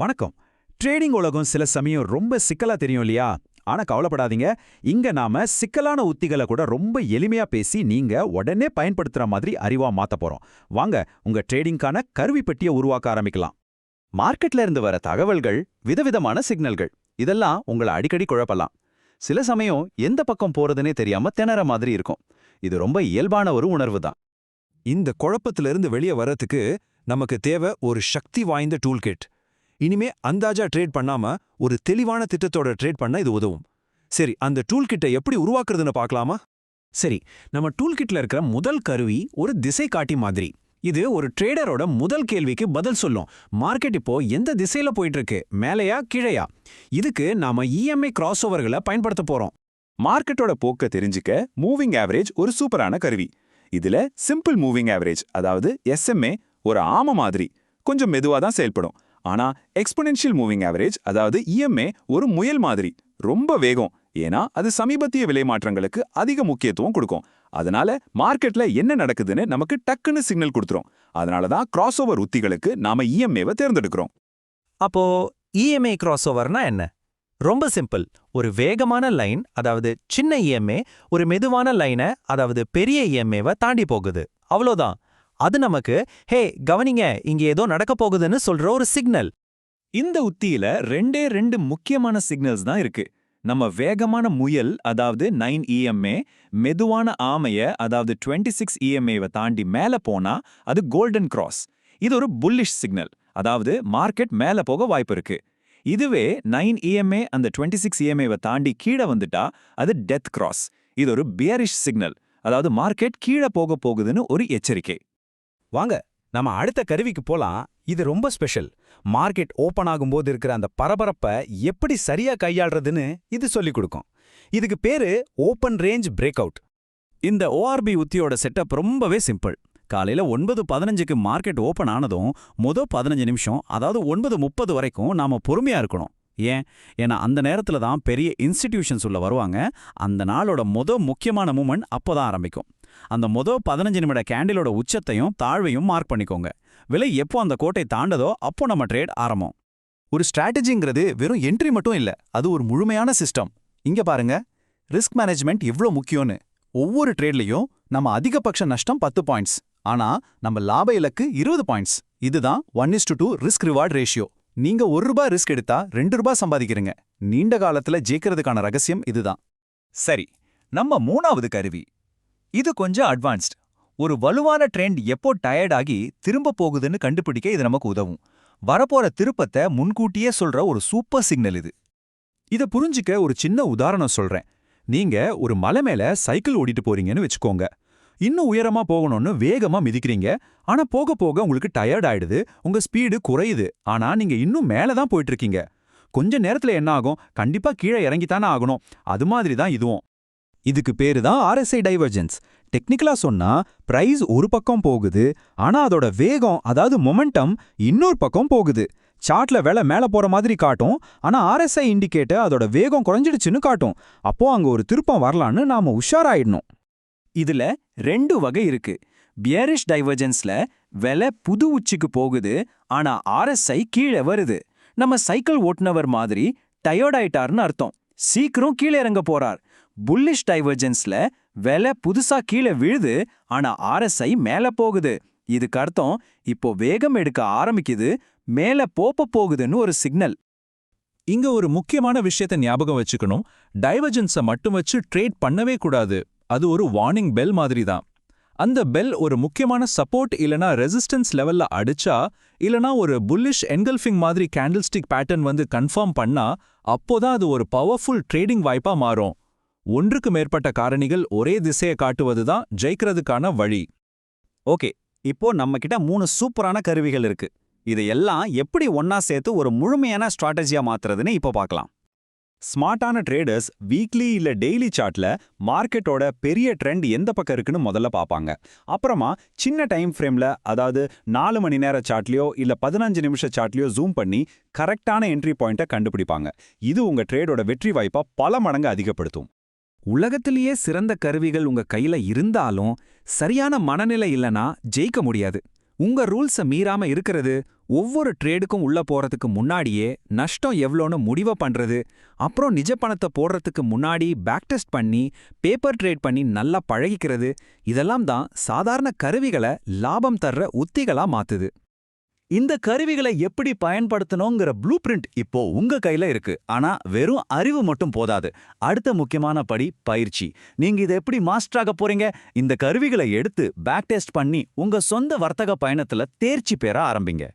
வணக்கம். ட்ரேடிங் உலகம் சில சமயம் ரொம்ப சிக்கலா தெரியும் இல்லையா? ஆனா கவலைப்படாதீங்க. இங்க நாம சிக்கலான உத்திகளை கூட ரொம்ப எளிமையா பேசி நீங்க உடனே பயன்படுத்துற மாதிரி அறிவா மாத்த போறோம். வாங்க உங்க ட்ரேடிங்கான கருவி பெட்டியை உருவாக்க ஆரம்பிக்கலாம். மார்க்கெட்ல இருந்து வர தகவல்கள், விதவிதமான சிக்னல்கள், இதெல்லாம் உங்களை அடிக்கடி குழப்பலாம். சில சமயம் எந்த பக்கம் போறதுனே தெரியாம திணற மாதிரி இருக்கும். இது ரொம்ப இயல்பான ஒரு உணர்வு தான். இந்த குழப்பத்திலிருந்து வெளியே வர்றதுக்கு நமக்கு தேவை ஒரு சக்தி வாய்ந்த டூல் கிட். இனிமே அந்தாஜா ட்ரேட் பண்ணாம ஒரு தெளிவான திட்டத்தோட ட்ரேட் பண்ண இது உதவும். சரி, அந்த டூல் கிட்டை எப்படி உருவாக்குறதுன்னு பார்க்கலாமா? சரி, நம்ம டூல் கிட்ல இருக்கிற முதல் கருவி ஒரு திசை காட்டி மாதிரி. இது ஒரு ட்ரேடரோட முதல் கேள்விக்கு பதில் சொல்லும். மார்க்கெட் இப்போ எந்த திசையில போயிட்டு இருக்கு, மேலையா கீழையா? இதுக்கு நாம இஎம்ஐ கிராஸ் ஓவர்களை பயன்படுத்த போறோம். மார்க்கெட்டோட போக்க தெரிஞ்சுக்க மூவிங் ஆவரேஜ் ஒரு சூப்பரான கருவி. இதுல சிம்பிள் மூவிங் ஆவரேஜ், அதாவது எஸ்எம்ஏ, ஒரு ஆம மாதிரி கொஞ்சம் மெதுவா தான் செயல்படும். ஆனா எக்ஸ்போனென்ஷியல் மூவிங் ஆவரேஜ், அதாவது இஎம்ஏ, ஒரு முயல் மாதிரி ரொம்ப வேகம். ஏன்னா அது சமீபத்திய விலை மாற்றங்களுக்கு அதிக முக்கியத்துவம் கொடுக்கும். அதனால மார்க்கெட்ல என்ன நடக்குதுன்னு நமக்கு டக்குன்னு சிக்னல் கொடுத்துரும். அதனாலதான் கிராஸ் ஓவர் உத்திகளுக்கு நாம இஎம்ஏவை தேர்ந்தெடுக்கிறோம். அப்போ இஎம்ஐ கிராஸ் ஓவர்னா என்ன? ரொம்ப சிம்பிள். ஒரு வேகமான லைன், அதாவது சின்ன இஎம்ஏ, ஒரு மெதுவான லைனை, அதாவது பெரிய இஎம்ஏவை தாண்டி போகுது. அவ்வளோதான். அது நமக்கு ஹே கவனிங்க, இங்க ஏதோ நடக்க போகுதுன்னு சொல்ற ஒரு சிக்னல். இந்த உத்தியில ரெண்டு முக்கியமான சிக்னல்ஸ் தான் இருக்கு. நம்ம வேகமான முயல், அதாவது 9 இஎம்ஏ, மெதுவான ஆமைய, அதாவது 26 இஎம்ஏவை தாண்டி மேல போனா அது கோல்டன் கிராஸ். இது ஒரு புல்லிஷ் சிக்னல், அதாவது மார்க்கெட் மேல போக வாய்ப்பு இருக்கு. இதுவே 9 இஎம்ஏ அந்த 26 இஎம்ஏவை தாண்டி கீழே வந்துட்டா அது டெத் கிராஸ். இது ஒரு பியரிஷ் சிக்னல், அதாவது மார்க்கெட் கீழே போக போகுதுன்னு ஒரு எச்சரிக்கை. வாங்க நம்ம அடுத்த கருவிக்கு போலாம். இது ரொம்ப ஸ்பெஷல். மார்க்கெட் ஓபன் ஆகும்போது இருக்கிற அந்த பரபரப்பை எப்படி சரியா கையாள்றதுன்னு இது சொல்லிக் கொடுக்கும். இதுக்கு பேரு ஓப்பன் ரேஞ்ச் பிரேக் அவுட். இந்த ஓஆர்பி உத்தியோட செட்டப் ரொம்பவே சிம்பிள். காலையில 9:15க்கு மார்க்கெட் ஓபன் ஆனதும் மொதல் 15 நிமிஷம், அதாவது 9:30 வரைக்கும் நாம பொறுமையா இருக்கணும். ஏன்னா அந்த நேரத்துல தான் பெரிய இன்ஸ்டிடியூஷன்ஸ் உள்ள வருவாங்க. அந்த நாளோட முக்கியமான மூமெண்ட் அப்போதான் ஆரம்பிக்கும். அந்த 15 நிமிட கேண்டிலோட உச்சத்தையும் தாழ்வையும் மார்க் பண்ணிக்கோங்க. விலை எப்போ அந்த கோட்டை தாண்டதோ அப்போ நம்ம ட்ரேட் ஆரம்பம். ஒரு ஸ்ட்ராட்டஜிங்கிறது வெறும் என்ட்ரி மட்டும் இல்ல, அது ஒரு முழுமையான சிஸ்டம். இங்க பாருங்க, ரிஸ்க் மேனேஜ்மெண்ட் எவ்வளவு முக்கியம்னு. ஒவ்வொரு ட்ரேட்லயும் நம்ம அதிகபட்ச நஷ்டம் 10 பாயிண்ட்ஸ், ஆனா நம்ம லாப இலக்கு 20 பாயிண்ட்ஸ். இதுதான் 1:2 ரிஸ்க் ரிவார்ட் ரேஷியோ. நீங்க ₹1 ரிஸ்க் எடுத்தா ₹2 சம்பாதிக்கிறீங்க. நீண்ட காலத்துல ஜெயிக்கிறதுக்கான ரகசியம் இதுதான். சரி, நம்ம மூணாவது கருவி. இது கொஞ்சம் அட்வான்ஸ்ட். ஒரு வலுவான ட்ரெண்ட் எப்போ டயர்ட் ஆகி திரும்ப போகுதுன்னு கண்டுபிடிக்க இது நமக்கு உதவும். வரப்போற திருப்பத்தை முன்கூட்டியே சொல்ற ஒரு சூப்பர் சிக்னல் இது. இத புரிஞ்சுக்க ஒரு சின்ன உதாரணம் சொல்றேன். நீங்க ஒரு மலை மேல சைக்கிள் ஓடிட்டு போறீங்கன்னு வச்சுக்கோங்க. இன்னும் உயரமா போகணும்னு வேகமா மிதிக்கிறீங்க. ஆனா போக போக உங்களுக்கு டயர்ட் ஆயிடுது, உங்க ஸ்பீடு குறையுது. ஆனா நீங்க இன்னும் மேல தான் போயிட்டு இருக்கீங்க. கொஞ்ச நேரத்துல என்ன ஆகும்? கண்டிப்பா கீழே இறங்கித்தானே ஆகணும். அது மாதிரி தான் இதுவும். இதுக்கு பேரு தான் RSI டைவர்ஜென்ஸ். டெக்னிக்கலா சொன்னா பிரைஸ் ஒரு பக்கம் போகுது, ஆனா அதோட வேகம், அதாவது மொமெண்டம், இன்னொரு பக்கம் போகுது. சார்ட்ல விலை மேல போற மாதிரி காட்டும், ஆனா RSI இண்டிகேட்டர் அதோட வேகம் குறைஞ்சிடுச்சுன்னு காட்டும். அப்போ அங்க ஒரு திருப்பம் வரலான்னு நாம உஷாராயிடணும். இதுல 2 வகை இருக்கு. பியரிஷ் டைவர்ஜென்ஸ்ல விலை புது உச்சிக்கு போகுது, ஆனா RSI கீழே வருது. நம்ம சைக்கிள் ஓட்டுனவர் மாதிரி டயர்ட் ஆயிட்டார்னு அர்த்தம். சீக்கிரம் கீழே இறங்க போறார். புல்லிஷ் டைவர்ஜென்ஸ்ல விலை புதுசா கீழே விழுது, ஆனா RSI மேல போகுது. இதுக்கு அர்த்தம் இப்போ வேகம் எடுக்க ஆரம்பிக்குது, மேல போகுதுன்னு ஒரு சிக்னல். இங்க ஒரு முக்கியமான விஷயத்தை ஞாபகம் வச்சுக்கணும். டைவர்ஜென்ஸை மட்டும் வச்சு ட்ரேட் பண்ணவே கூடாது. அது ஒரு வார்னிங் பெல் மாதிரி தான். அந்த பெல் ஒரு முக்கியமான சப்போர்ட் இல்லனா ரெசிஸ்டன்ஸ் லெவல்ல அடிச்சா, இல்லனா ஒரு புல்லிஷ் என்கல்ஃபிங் மாதிரி கேண்டில்ஸ்டிக் பேட்டர்ன் வந்து கன்ஃபார்ம் பண்ணா, அப்போதான் அது ஒரு பவர்ஃபுல் ட்ரேடிங் வாய்ப்பா மாறும். ஒன்றுக்கு மேற்பட்ட காரணிகள் ஒரே திசையை காட்டுவது தான் ஜெயிக்கிறதுக்கான வழி. ஓகே, இப்போ நம்ம கிட்ட 3 சூப்பரான கருவிகள் இருக்கு. இதையெல்லாம் எப்படி ஒன்னா சேர்த்து ஒரு முழுமையான ஸ்ட்ராட்டஜியா மாத்துறதுன்னு இப்போ பார்க்கலாம். ஸ்மார்ட்டான ட்ரேடர்ஸ் வீக்லி இல்ல டெய்லி சார்ட்ல மார்க்கெட்டோட பெரிய ட்ரெண்ட் எந்த பக்கம் இருக்குன்னு முதல்ல பார்ப்பாங்க. அப்புறமா சின்ன டைம் ஃப்ரேம்ல, அதாவது 4 மணி நேர சார்ட்லயோ இல்ல 15 நிமிஷ சார்ட்லயோ ஜூம் பண்ணி கரெக்டான என்ட்ரி பாயிண்ட்டை கண்டுபிடிப்பாங்க. இது உங்க ட்ரேடோட வெற்றி வாய்ப்பை பல மடங்கு அதிகப்படுத்தும். உலகத்திலேயே சிறந்த கருவிகள் உங்க கையில இருந்தாலும் சரியான மனநிலை இல்லனா ஜெயிக்க முடியாது. உங்க ரூல்ஸை மீறாம இருக்கிறது, ஒவ்வொரு ட்ரேடுக்கும் உள்ள போறதுக்கு முன்னாடியே நஷ்டம் எவ்வளோன்னு முடிவை பண்றது, அப்புறம் நிஜ பணத்தை போடுறதுக்கு முன்னாடி பேக் டெஸ்ட் பண்ணி பேப்பர் ட்ரேட் பண்ணி நல்லா பழகிக்கிறது, இதெல்லாம் தான் சாதாரண கருவிகளை லாபம் தர்ற உத்திகளா மாத்துது. இந்த கருவிகளை எப்படி பயன்படுத்தணுங்கிற ப்ளூ பிரிண்ட் இப்போ உங்க கையில இருக்கு. ஆனா வெறும் அறிவு மட்டும் போதாது. அடுத்த முக்கியமான படி பயிற்சி. நீங்க இதை எப்படி மாஸ்டர் ஆக போறீங்க? இந்த கருவிகளை எடுத்து பேக் டெஸ்ட் பண்ணி உங்க சொந்த வர்த்தக பயணத்துல தேர்ச்சி பெற ஆரம்பிங்க.